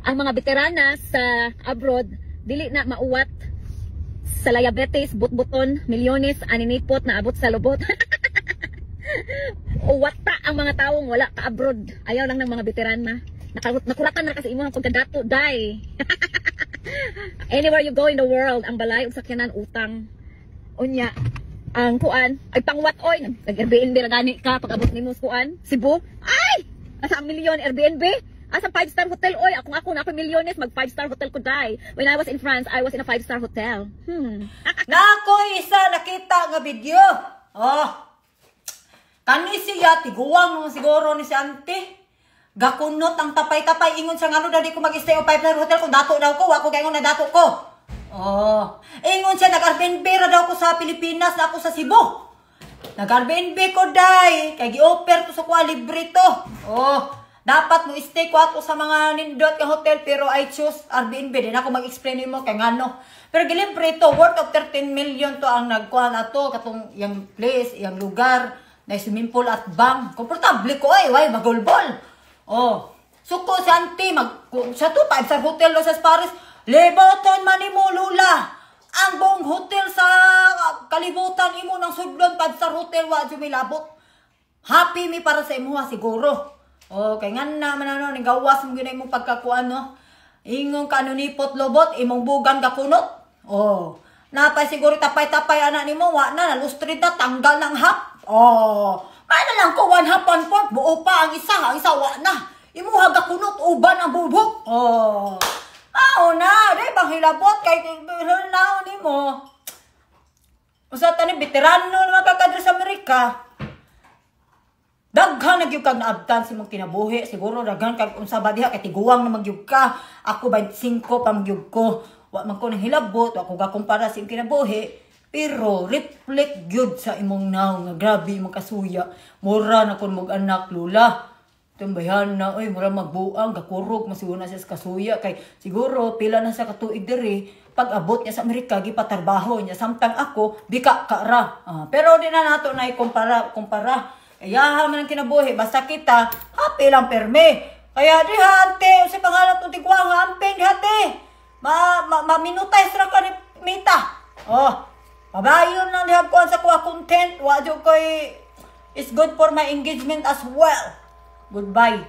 ang mga veterana sa abroad dili na mauwat sa liabilities, but-buton, milyones, aninipot na abot sa lubot. Uwata ang mga taong wala ka abroad. Ayaw lang ng mga veterana. Nakuratan na kasi imo ang pagkadato, die. Anywhere you go in the world, ang balay ug sakyanan utang. Unya, ang kuan ay pangwat oy, nag-Airbnb ra gani ka pag abot nimo sa kuan, Cebu. Ay! Asa ang milyon Airbnb? Asa 5-star hotel oy, ako na ako milyones mag 5-star hotel ko die. When I was in France, I was in a 5-star hotel. Nako isa nakita nga video. Oh. Kani siya tiguwang mo siguro ni si auntie. Gakunot ang tapay-tapay ingon sa ngano daw di ko mag-stay o 5-star hotel kung dato daw ko, ako gayon na dato ko. Oh, ingon siya nag-Airbnb ra daw ko sa Pilipinas na ako sa Cebu. Nag-Airbnb ko dai, kay gi-offer ko sa kwa libre to. Oh, dapat mo stay ko ako sa mga nindot ka hotel pero I choose Airbnb din ako mag-explain mo kay ngano. Pero gilibre to, worth of 13 million to ang nagkuha na to katong yang place, yang lugar, na swimming pool at bang. Komportable ko ay, way magulbol. Oh, suko si auntie sa to 5-star hotel Los Paris. Liboton man imo lula. Ang buong hotel sa kalibutan imo ng sudlon 5-star hotel wa jumilabot. Happy mi para sa imo siguro. Oh, kay ngan na man ano ning gawas mo ginay mo pagkakuan no. Ingon kanunipot lobot imong bugan gakunot. Oh, napay siguro tapay-tapay ana nimo wa na nalustrid na tanggal ng hap. Oh, mana lang ko 1 half 1 fourth buo pa ang isa wa na. Imuha gakunot uban ang bubok. Oh. Na, dai bang hilabot kay naon nimo. Usa tani veterano naman kakadre sa Amerika. Daghan nagyug kag naabtan si mong kinabuhi, siguro daghan kag unsa ba diha kay tiguwang na magyug ka. Ako 25 pa magyug ko. Wa man ko hilabot, wa ko gakumpara sa imong kinabuhi. Pero reflect gyud sa imong naong nga grabe imong kasuya. Mura na kun mog anak lula. Tambayan na, oy, mura magbuang, gakurog, masigo na siya sa kasuya. Kay siguro, pila na sa katuig diri, pag abot niya sa Amerika, gipatarbaho niya. Samtang ako, di ka kara. Pero di na nato na kumpara. Kaya man ang kinabuhi, basta kita, happy lang perme. Kaya di hante, si pangalat ng tigwang, hamping di hante. Maminutay sa ka ni Mita. Oh, pabayon lang di hapkuan sa kuha content. Wadyo ko'y, it's good for my engagement as well. Goodbye.